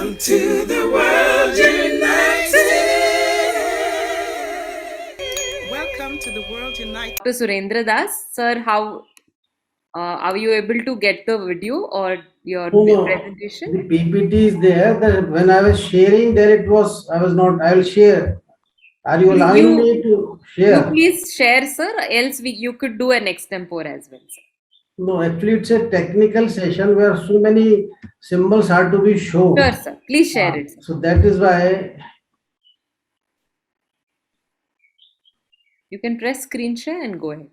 Welcome to the World United. Welcome to the World United. Dr. Surendra Das, sir, how are you able to get the video or your No, no, presentation? the PPT is there. When I was sharing there, I was not, I will share. Are you allowing me to You share? please share, sir, else you could do an extempore as well, sir. No, actually it's a technical session where so many symbols are to be Sure, shown. sir. Please share it, sir. So that is why You can press screen share and go ahead.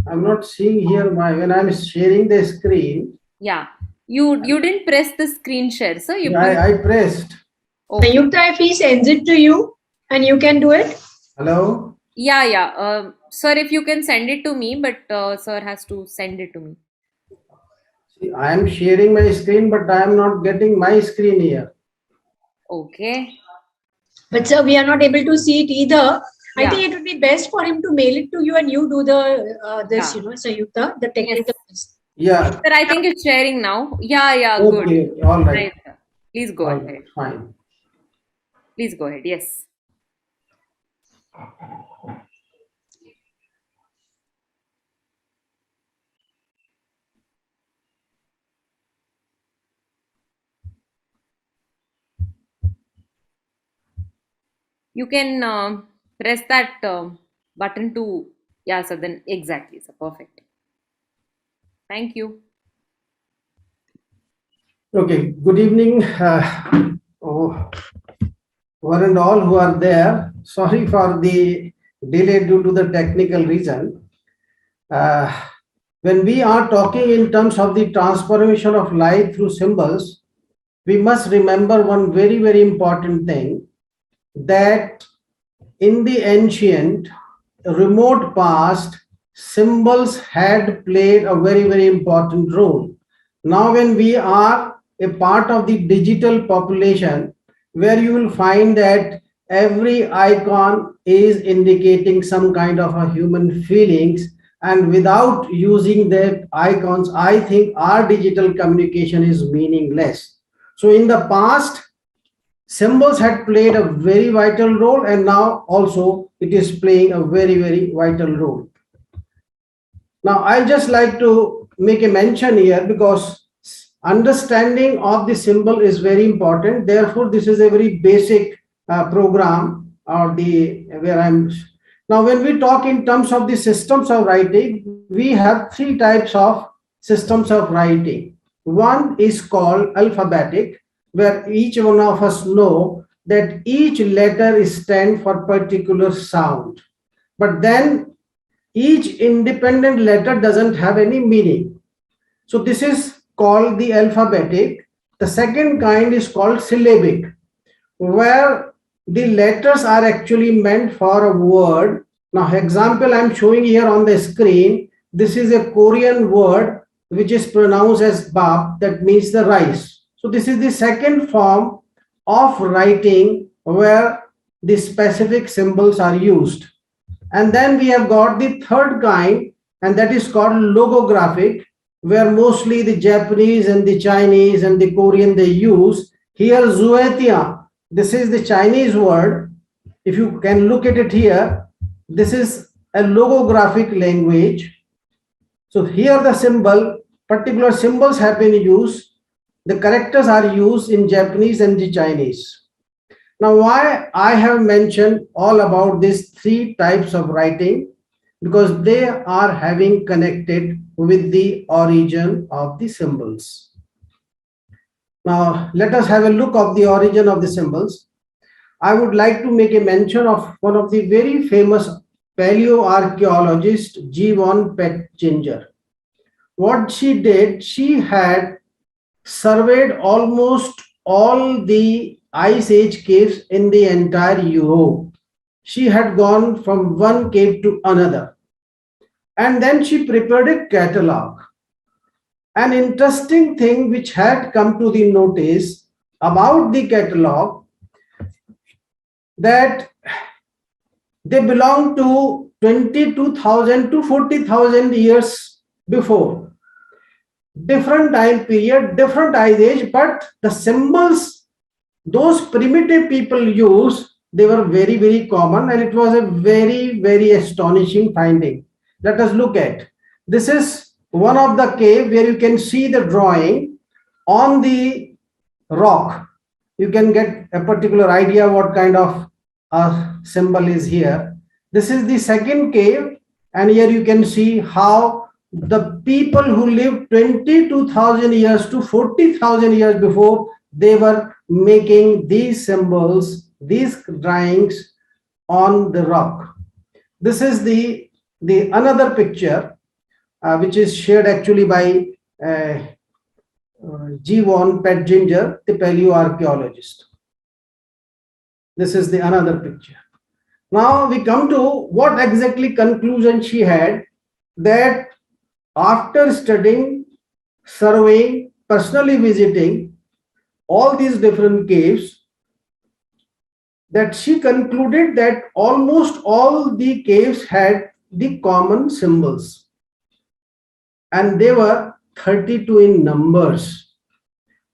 I'm not seeing here when I'm sharing the screen. Yeah. You didn't press the screen share, sir. You please. I pressed. Okay. Sayukta, if he sends it to you and you can do it. Hello? Yeah. Sir, if you can send it to me, but sir has to send it to me. See, I am sharing my screen, but I am not getting my screen here. Okay. But sir, we are not able to see it either. I Yeah. think it would be best for him to mail it to you and you do the this, Yeah. Sayukta, the technical. Yeah. Sir, I think it's sharing now. Yeah, good. Okay, all right. Right, sir. Please go All ahead. right, fine. Please go ahead. Yes. You can press that button to, yeah, sir, then exactly, sir. Perfect. Thank you. Okay, good evening, one and all who are there. Sorry for the delay due to the technical reason. When we are talking in terms of the transformation of light through symbols, we must remember one very, very important thing, that in the ancient, remote past, symbols had played a very, very important role. Now, when we are a part of the digital population, where you will find that every icon is indicating some kind of a human feelings, and without using the icons, I think our digital communication is meaningless. So in the past, symbols had played a very vital role, and now also it is playing a very, very vital role. Now I just like to make a mention here, because understanding of the symbol is very important. Therefore this is a very basic program, or the where I'm now. When we talk in terms of the systems of writing, we have three types of systems of writing. One is called alphabetic, where each one of us know that each letter stands for particular sound, but then each independent letter doesn't have any meaning. So this is called the alphabetic. The second kind is called syllabic, where the letters are actually meant for a word. Now, example I'm showing here on the screen. This is a Korean word which is pronounced as bap, that means the rice. So this is the second form of writing where the specific symbols are used. And then we have got the third kind, and that is called logographic, where mostly the Japanese and the Chinese and the Korean they use. Here, Zuetia, this is the Chinese word. If you can look at it here, this is a logographic language. So here the particular symbols have been used. The characters are used in Japanese and the Chinese. Now, why I have mentioned all about these three types of writing? Because they are having connected with the origin of the symbols. Now, let us have a look of the origin of the symbols. I would like to make a mention of one of the very famous paleoarchaeologist, G. von Pettinger. What she did, she had surveyed almost all the ice age caves in the entire Europe. She had gone from one cave to another, and then she prepared a catalog. An interesting thing which had come to the notice about the catalog, that they belong to 22,000 to 40,000 years before. different time period, different age, but the symbols those primitive people use, they were very, very common, and it was a very, very astonishing finding. Let us look at. This is one of the cave where you can see the drawing on the rock. You can get a particular idea what kind of symbol is here. This is the second cave, and here you can see how the people who lived 22,000 years to 40,000 years before, they were making these symbols, these drawings on the rock. This is the another picture which is shared actually by G. Von Pettinger, the paleoarchaeologist. This is the another picture. Now we come to what exactly conclusion she had, that after studying, surveying, personally visiting all these different caves, that she concluded that almost all the caves had the common symbols, and they were 32 in numbers.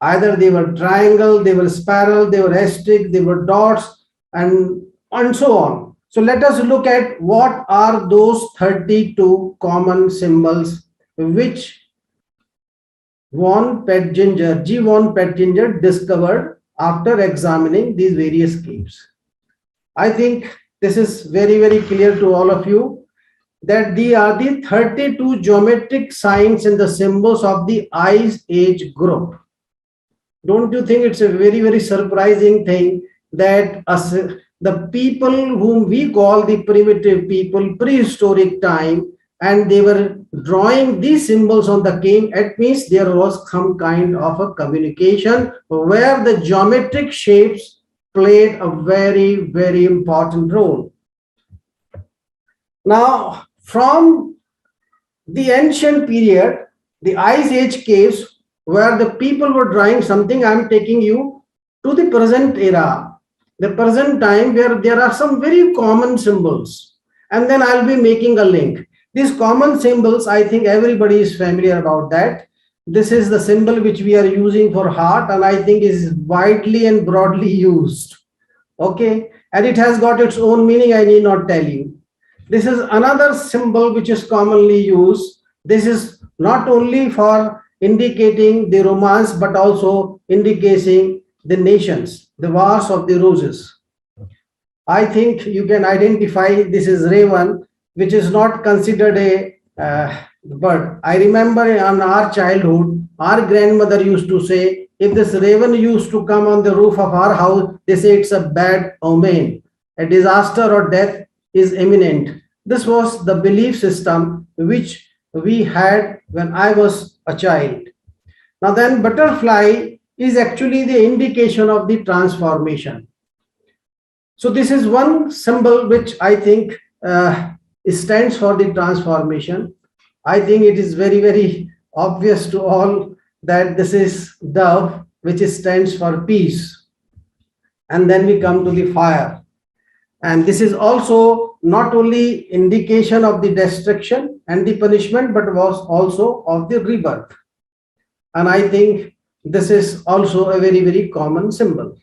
Either they were triangle, they were spiral, they were asterisk, they were dots, and so on. So let us look at what are those 32 common symbols which G. Von Pettinger discovered after examining these various caves. I think this is very, very clear to all of you that they are the 32 geometric signs and the symbols of the Ice Age group. Don't you think it's a very, very surprising thing that the people whom we call the primitive people, prehistoric time, and they were drawing these symbols on the cave? It means there was some kind of a communication where the geometric shapes played a very, very important role. Now, from the ancient period, the Ice Age caves, where the people were drawing something, I'm taking you to the present era, the present time, where there are some very common symbols, and then I'll be making a link. These common symbols, I think everybody is familiar about that. This is the symbol which we are using for heart, and I think is widely and broadly used. Okay, and it has got its own meaning, I need not tell you. This is another symbol which is commonly used. This is not only for indicating the romance, but also indicating the nations, the Wars of the Roses. I think you can identify this is raven, which is not considered a bird. I remember in our childhood, our grandmother used to say, if this raven used to come on the roof of our house, they say it's a bad omen, a disaster or death is imminent. This was the belief system which we had when I was a child. Now then, butterfly is actually the indication of the transformation. So this is one symbol which I think stands for the transformation. I think it is very, very obvious to all that this is dove, which stands for peace. And then we come to the fire. And this is also not only indication of the destruction and the punishment, but was also of the rebirth. And I think this is also a very, very common symbol.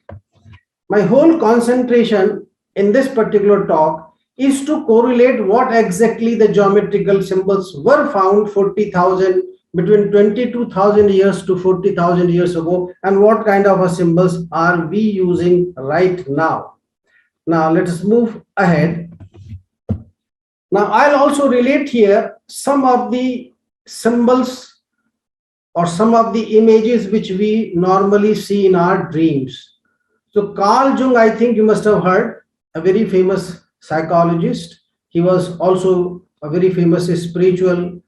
My whole concentration in this particular talk is to correlate what exactly the geometrical symbols were found 40,000, between 22,000 years to 40,000 years ago, and what kind of symbols are we using right now. Now let us move ahead. Now I'll also relate here some of the symbols or some of the images which we normally see in our dreams. So Carl Jung, I think you must have heard, a very famous psychologist. He was also a very famous spiritual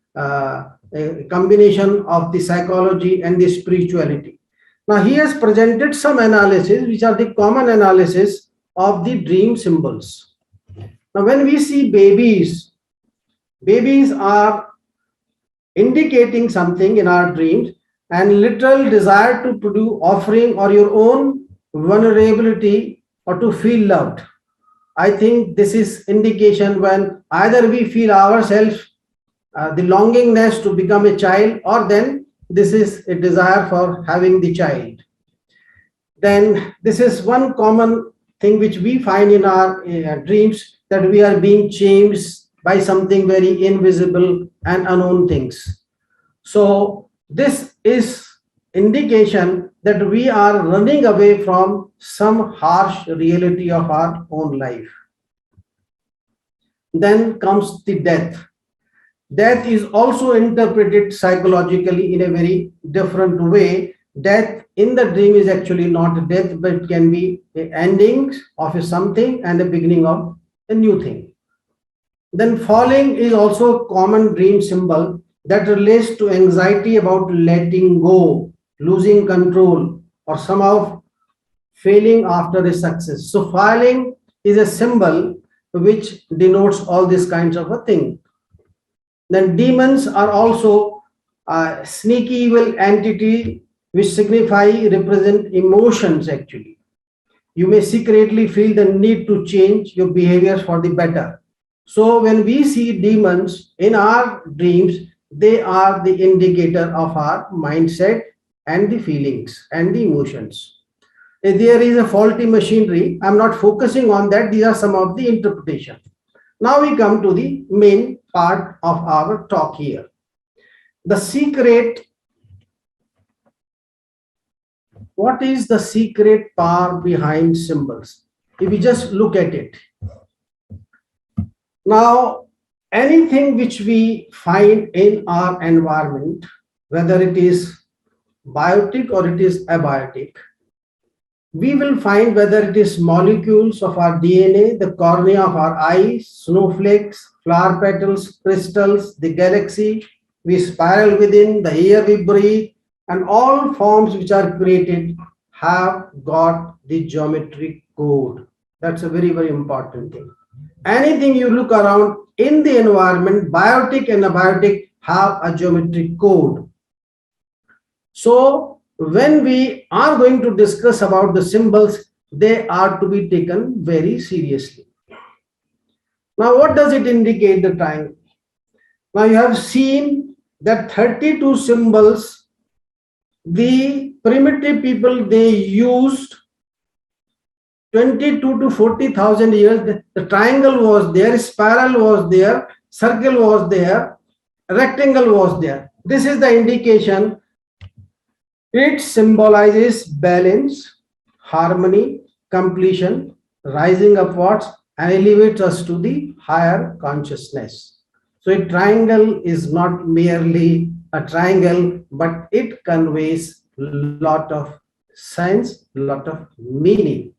a combination of the psychology and the spirituality. Now he has presented some analysis which are the common analysis of the dream symbols. Now when we see babies, babies are indicating something in our dreams, and literal desire to produce offering or your own vulnerability or to feel loved. I think this is indication when either we feel ourselves the longingness to become a child, or then this is a desire for having the child. Then this is one common thing which we find in our dreams, that we are being changed by something very invisible and unknown things. So this is indication that we are running away from some harsh reality of our own life. Then comes the death. Death is also interpreted psychologically in a very different way. Death in the dream is actually not death, but it can be the ending of a something and the beginning of a new thing. Then falling is also a common dream symbol that relates to anxiety about letting go, losing control, or somehow failing after a success. So falling is a symbol which denotes all these kinds of a thing. Then demons are also a sneaky evil entity which represent emotions actually. You may secretly feel the need to change your behaviors for the better. So when we see demons in our dreams, they are the indicator of our mindset and the feelings and the emotions. If there is a faulty machinery, I'm not focusing on that. These are some of the interpretation. Now we come to the main part of our talk here. The secret. What is the secret power behind symbols? If we just look at it. Now, anything which we find in our environment, whether it is biotic or it is abiotic, we will find whether it is molecules of our DNA, the cornea of our eyes, snowflakes, flower petals, crystals, the galaxy, we spiral within, the air we breathe, and all forms which are created have got the geometric code. That's a very, very important thing. Anything you look around in the environment, biotic and abiotic, have a geometric code. So when we are going to discuss about the symbols, they are to be taken very seriously. Now, what does it indicate, the triangle? Now, you have seen that 32 symbols, the primitive people, they used 22 to 40,000 years. The triangle was there, spiral was there, circle was there, rectangle was there. This is the indication. It symbolizes balance, harmony, completion, rising upwards, and elevates us to the higher consciousness. So a triangle is not merely a triangle, but it conveys lot of sense, lot of meaning.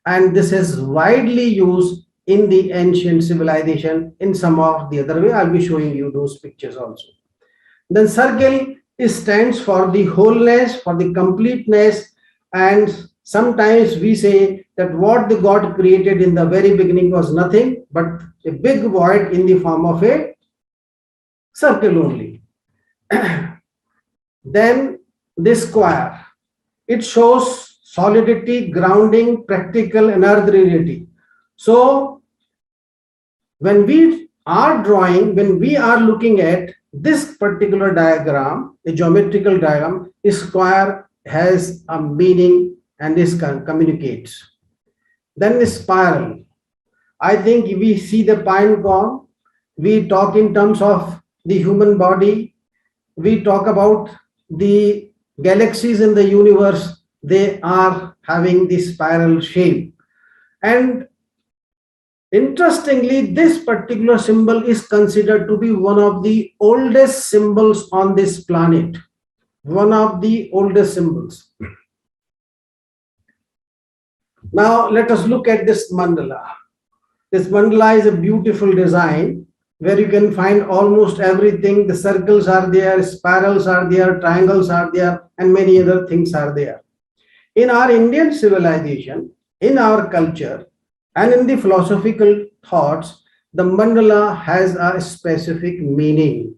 And this is widely used in the ancient civilization in some of the other way. I'll be showing you those pictures also. Then circle stands for the wholeness, for the completeness, and sometimes we say that what the God created in the very beginning was nothing but a big void in the form of a circle only. Then this square, it shows solidity, grounding, practical, and earth reality. So when we are drawing, when we are looking at this particular diagram, a geometrical diagram, a square has a meaning and this communicates. Then the spiral. I think if we see the pine cone, we talk in terms of the human body, we talk about the galaxies in the universe, they are having this spiral shape. And interestingly, this particular symbol is considered to be one of the oldest symbols on this planet. One of the oldest symbols. Now, let us look at this mandala. This mandala is a beautiful design where you can find almost everything. The circles are there, spirals are there, triangles are there, and many other things are there. In our Indian civilization, in our culture, and in the philosophical thoughts, the mandala has a specific meaning.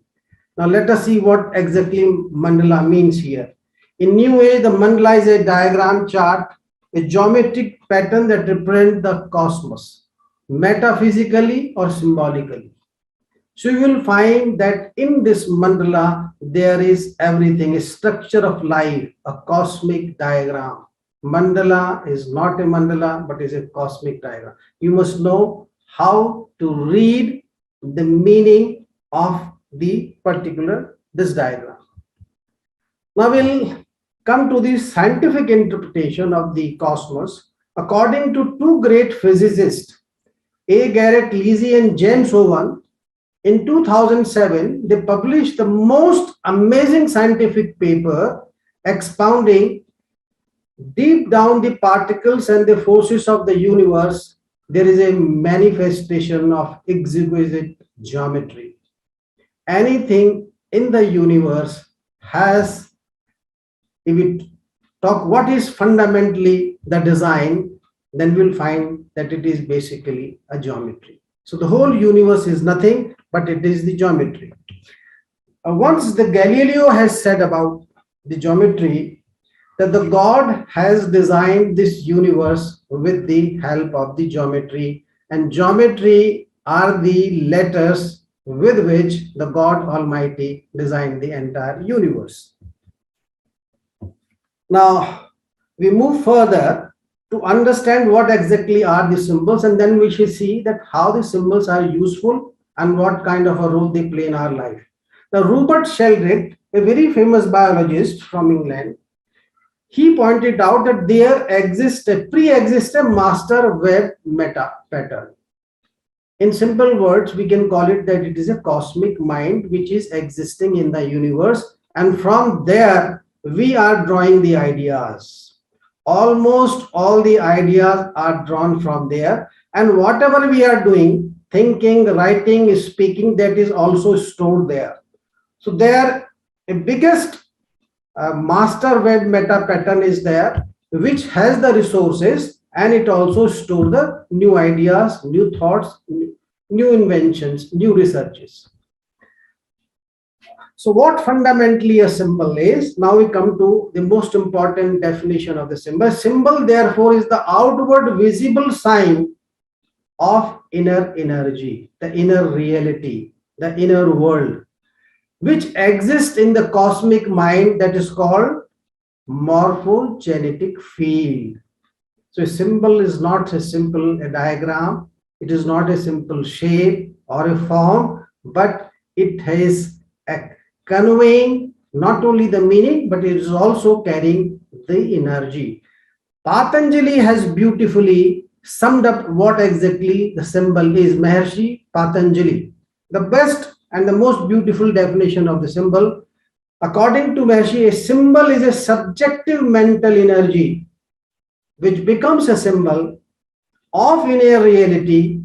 Now let us see what exactly mandala means here. In New Age, the mandala is a diagram chart, a geometric pattern that represents the cosmos, metaphysically or symbolically. So you will find that in this mandala, there is everything, a structure of life, a cosmic diagram. Mandala is not a mandala, but is a cosmic diagram. You must know how to read the meaning of the particular this diagram. Now we'll come to the scientific interpretation of the cosmos. According to two great physicists, A. Garrett Leasey and James Owen, in 2007, they published the most amazing scientific paper expounding deep down the particles and the forces of the universe. There is a manifestation of exquisite geometry. Anything in the universe has, if we talk what is fundamentally the design, then we'll find that it is basically a geometry. So the whole universe is nothing, but it is the geometry. Once the Galileo has said about the geometry, that the God has designed this universe with the help of the geometry, and geometry are the letters with which the God Almighty designed the entire universe. Now, we move further to understand what exactly are the symbols, and then we shall see that how the symbols are useful and what kind of a role they play in our life. Now, Rupert Sheldrake, a very famous biologist from England, he pointed out that there pre-exists a master web meta pattern. In simple words, we can call it that it is a cosmic mind which is existing in the universe, and from there we are drawing the ideas. Almost all the ideas are drawn from there, and whatever we are doing, thinking, writing, speaking, that is also stored there. So there, a biggest master web meta pattern is there, which has the resources, and it also stores the new ideas, new thoughts, new inventions, new researches. So what fundamentally a symbol is? Now we come to the most important definition of the symbol. Symbol, therefore, is the outward visible sign of inner energy, the inner reality, the inner world, which exists in the cosmic mind, that is called morphogenetic field. So a symbol is not a simple diagram, it is not a simple shape or a form, but it is conveying not only the meaning, but it is also carrying the energy. Patanjali has beautifully summed up what exactly the symbol is. Maharshi Patanjali, the best and the most beautiful definition of the symbol. According to Maharshi, a symbol is a subjective mental energy which becomes a symbol of inner reality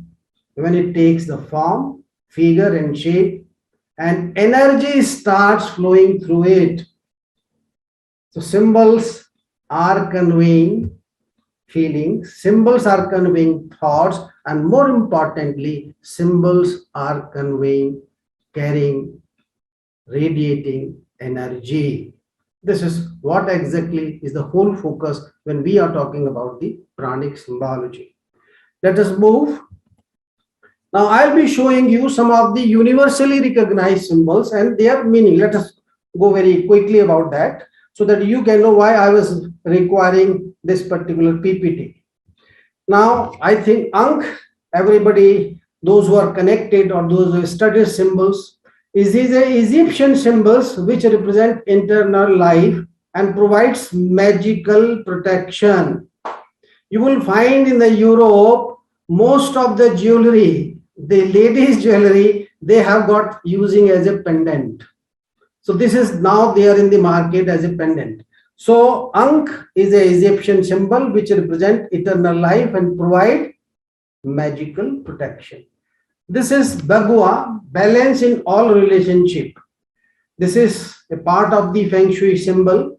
when it takes the form, figure, and shape, and energy starts flowing through it. So symbols are conveying feelings, symbols are conveying thoughts, and more importantly, symbols are conveying, carrying, radiating energy. This is what exactly is the whole focus when we are talking about the pranic symbology. Let us move. Now I'll be showing you some of the universally recognized symbols and their meaning. Let us go very quickly about that so that you can know why I was requiring this particular PPT. Now I think Ankh, everybody, those who are connected or those who study symbols, is these Egyptian symbols which represent internal life and provides magical protection. You will find in the Europe, most of the jewelry, the ladies' jewelry, they have got using as a pendant. So this is now there in the market as a pendant. So Ankh is an Egyptian symbol which represent eternal life and provide magical protection. This is Bagua, balance in all relationship. This is a part of the Feng Shui symbol,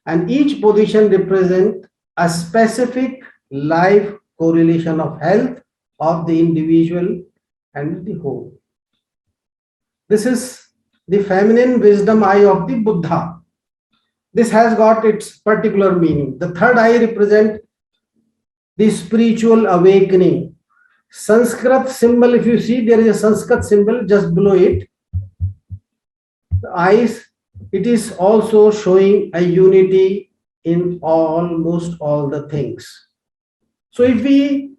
and each position represent a specific life correlation of health of the individual and the whole. This is the feminine wisdom eye of the Buddha. This has got its particular meaning. The third eye represent the spiritual awakening. Sanskrit symbol, if you see, there is a Sanskrit symbol just below it. The eyes, it is also showing a unity in almost all the things. So if we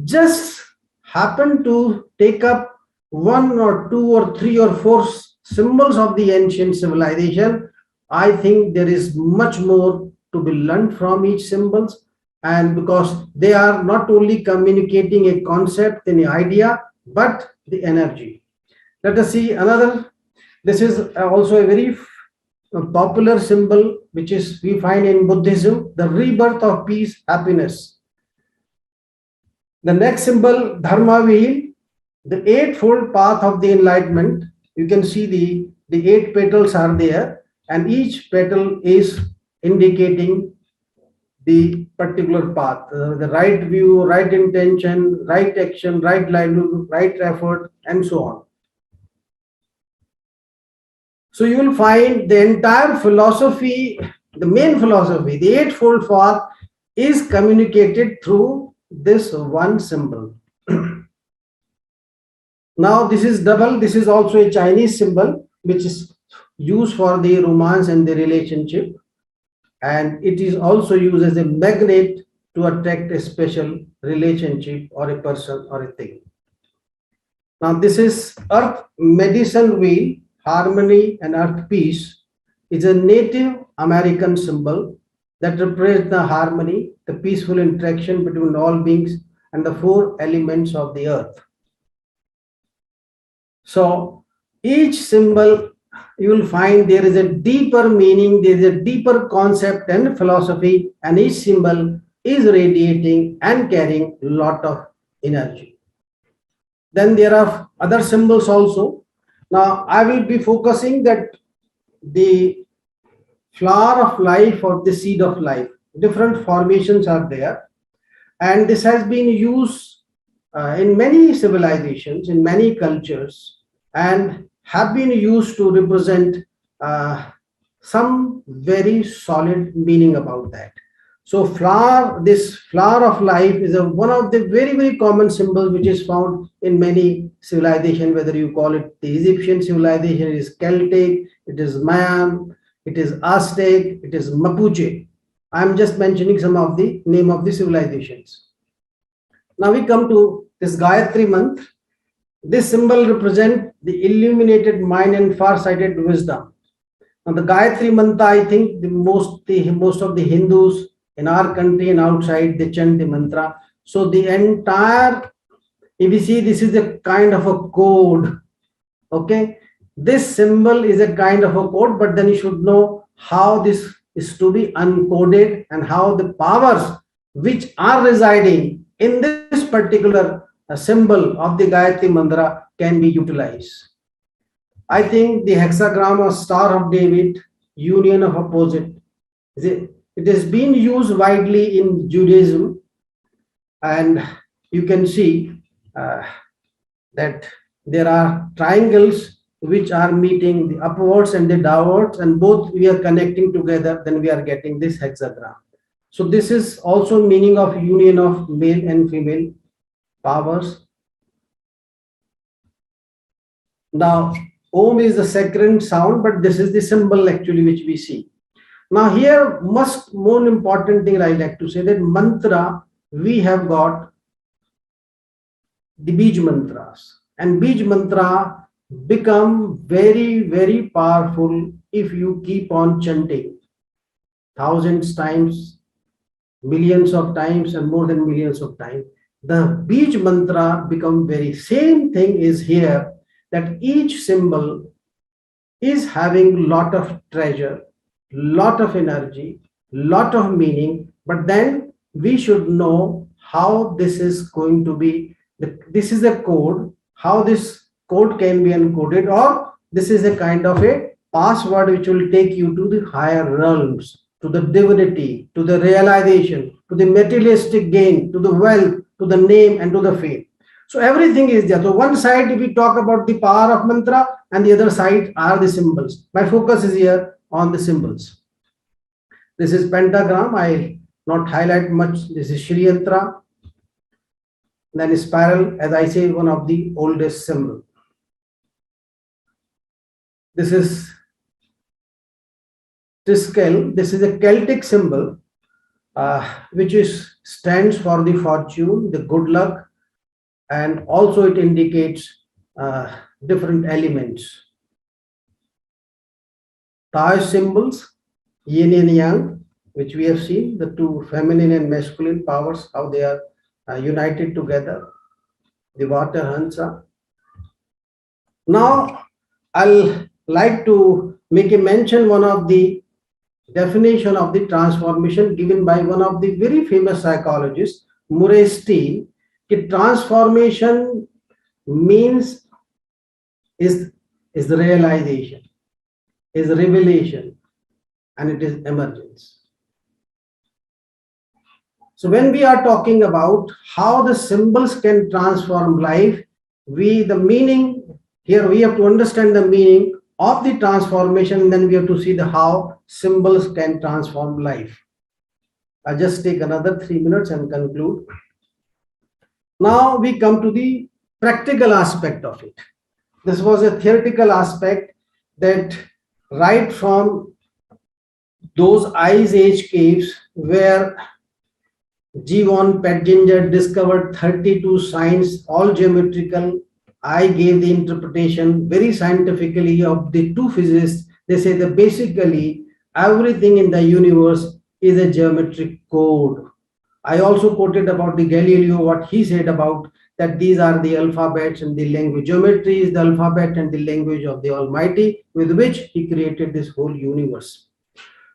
just happen to take up one or two or three or four symbols of the ancient civilization, I think there is much more to be learned from each symbols, and because they are not only communicating a concept and an idea, but the energy. Let us see another. This is also a very popular symbol which is we find in Buddhism, the rebirth of peace, happiness. The next symbol, dharma wheel, the eightfold path of the enlightenment. You can see the eight petals are there, and each petal is indicating the particular path, the right view, right intention, right action, right livelihood, right effort, and so on. So you will find the entire philosophy, the main philosophy, the eightfold path is communicated through this one symbol. Now this is double. This is also a Chinese symbol which is used for the romance and the relationship, and it is also used as a magnet to attract a special relationship or a person or a thing. Now this is earth medicine wheel, harmony and earth peace. Is a Native American symbol that represents the harmony, the peaceful interaction between all beings and the four elements of the earth. So each symbol, you will find there is a deeper meaning, there is a deeper concept and philosophy, and each symbol is radiating and carrying a lot of energy. Then there are other symbols also. Now I will be focusing that the flower of life or the seed of life, different formations are there, and this has been used in many civilizations, in many cultures, and have been used to represent some very solid meaning about that. So this flower of life is one of the very, very common symbols which is found in many civilizations, whether you call it the Egyptian civilization, it is Celtic, it is Mayan, it is Aztec, it is Mapuche. I am just mentioning some of the name of the civilizations. Now we come to this Gayatri Mantra. This symbol represents the illuminated mind and far-sighted wisdom. Now the Gayatri Mantra, I think most of the Hindus in our country and outside, they chant the mantra. So the entire, if you see, this is a kind of a code. Okay, this symbol is a kind of a code, but then you should know how this is to be uncoded and how the powers which are residing in this particular symbol of the Gayatri Mantra can be utilized. I think the hexagram or Star of David, union of opposite, it has been used widely in Judaism, and you can see that there are triangles which are meeting the upwards and the downwards, and both we are connecting together, then we are getting this hexagram. So this is also meaning of union of male and female powers. Now Om is the sacred sound, but this is the symbol actually which we see. Now here, more important thing I like to say, that mantra, we have got the Bij mantras, and Bij mantra become very, very powerful if you keep on chanting thousands times, millions of times, and more than millions of times. The Bij mantra become very, same thing is here, that each symbol is having lot of treasure, lot of energy, lot of meaning, but then we should know how this is going to be, this is a code, how this code can be encoded, or this is a kind of a password which will take you to the higher realms, to the divinity, to the realization, to the materialistic gain, to the wealth, to the name, and to the fame. So everything is there. So one side we talk about the power of mantra, and the other side are the symbols. My focus is here on the symbols. This is pentagram. I not highlight much. This is Shri Yantra. Then spiral, as I say, one of the oldest symbol. This is Triskel. This is a Celtic symbol, which stands for the fortune, the good luck, and also it indicates different elements. Taoist symbols, yin and yang, which we have seen, the two feminine and masculine powers, how they are united together. The water Hansa. Now, I'll like to make a mention one of the definition of the transformation given by one of the very famous psychologists, Murray Steele. That transformation means is realization, is revelation, and it is emergence. So when we are talking about how the symbols can transform life, the meaning here, we have to understand the meaning of the transformation, then we have to see the how symbols can transform life. I'll just take another 3 minutes and conclude. Now we come to the practical aspect of it. This was a theoretical aspect that right from those Ice Age caves where G. von Petzinger discovered 32 signs, all geometrical. I gave the interpretation very scientifically of the two physicists. They say that basically everything in the universe is a geometric code. I also quoted about the Galileo, what he said about that these are the alphabets and the language. Geometry is the alphabet and the language of the Almighty with which he created this whole universe.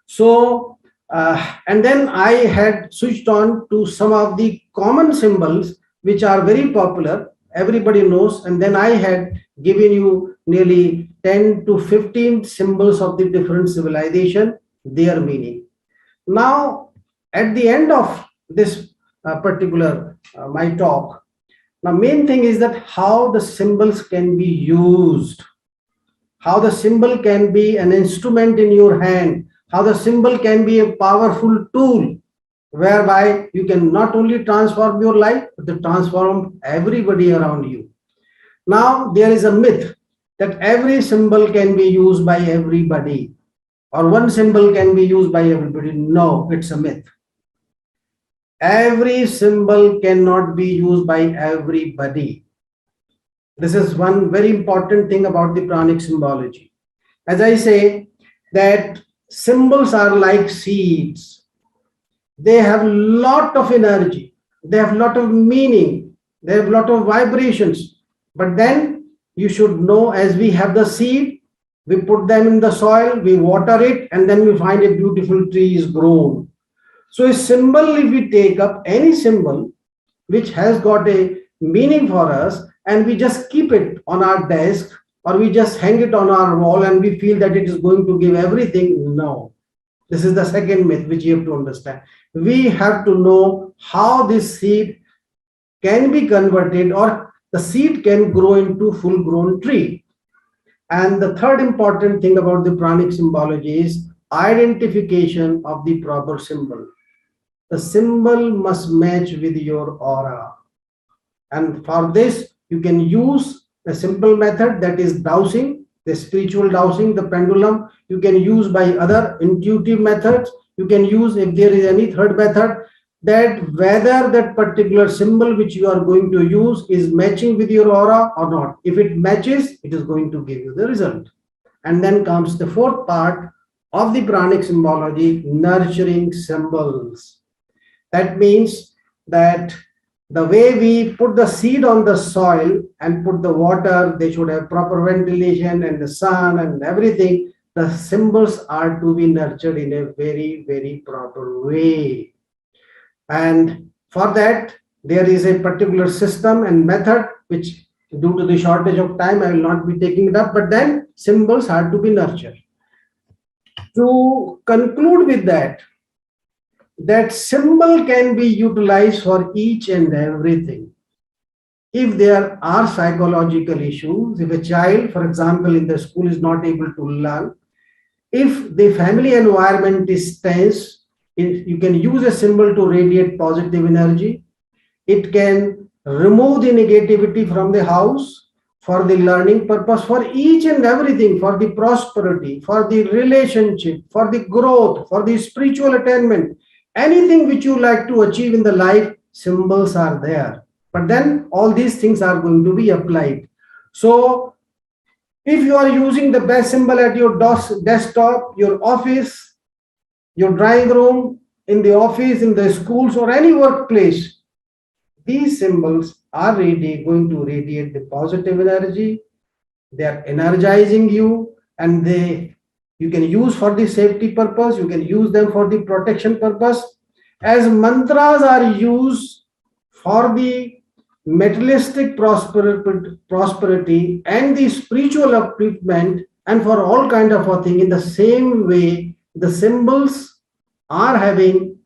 So, and then I had switched on to some of the common symbols which are very popular, everybody knows, and then I had given you nearly 10 to 15 symbols of the different civilization, their meaning. Now, at the end of this particular my talk, the main thing is that how the symbols can be used, how the symbol can be an instrument in your hand, how the symbol can be a powerful tool whereby you can not only transform your life, but to transform everybody around you. Now, there is a myth that every symbol can be used by everybody, or one symbol can be used by everybody. No, it's a myth. Every symbol cannot be used by everybody. This is one very important thing about the pranic symbology. As I say, that symbols are like seeds. They have a lot of energy. They have a lot of meaning. They have a lot of vibrations. But then you should know, as we have the seed, we put them in the soil, we water it, and then we find a beautiful tree is grown. So a symbol, if we take up any symbol which has got a meaning for us, and we just keep it on our desk, or we just hang it on our wall and we feel that it is going to give everything, no. This is the second myth which you have to understand. We have to know how this seed can be converted, or the seed can grow into full-grown tree. And the third important thing about the pranic symbology is identification of the proper symbol. The symbol must match with your aura. And for this, you can use a simple method, that is dowsing, the spiritual dowsing, the pendulum. You can use by other intuitive methods. You can use, if there is any third method, that whether that particular symbol which you are going to use is matching with your aura or not. If it matches, it is going to give you the result. And then comes the fourth part of the pranic symbology, nurturing symbols. That means that the way we put the seed on the soil and put the water, they should have proper ventilation and the sun and everything. The symbols are to be nurtured in a very, very proper way. And for that, there is a particular system and method which, due to the shortage of time, I will not be taking it up, but then symbols are to be nurtured. To conclude with that symbol can be utilized for each and everything. If there are psychological issues, if a child, for example, in the school is not able to learn, if the family environment is tense, you can use a symbol to radiate positive energy. It can remove the negativity from the house for the learning purpose, for each and everything, for the prosperity, for the relationship, for the growth, for the spiritual attainment, anything which you like to achieve in the life, symbols are there. But then all these things are going to be applied. So if you are using the best symbol at your desktop, your office, your drawing room, in the office, in the schools, or any workplace, these symbols are really going to radiate the positive energy. They are energizing you, and you can use for the safety purpose, you can use them for the protection purpose. As mantras are used for the materialistic prosperity and the spiritual upliftment, and for all kind of a thing, in the same way the symbols are having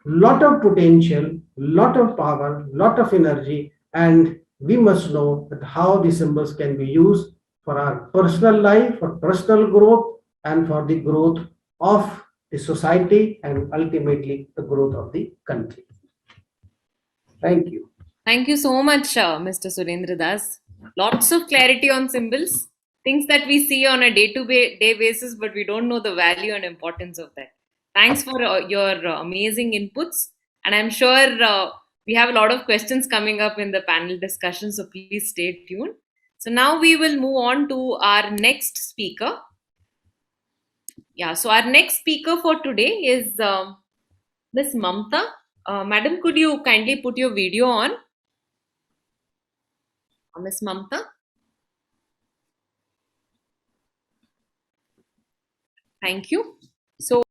lot of potential, lot of power, lot of energy, and we must know that how the symbols can be used for our personal life, for personal growth, and for the growth of the society, and ultimately the growth of the country. Thank you. Thank you so much, Mr. Surendra Das. Lots of clarity on symbols, things that we see on a day-to-day basis, but we don't know the value and importance of that. Thanks for your amazing inputs. And I'm sure we have a lot of questions coming up in the panel discussion, so please stay tuned. So now we will move on to our next speaker. Yeah, so our next speaker for today is Miss Mamta. Madam, could you kindly put your video on? Miss Mamta. Thank you. So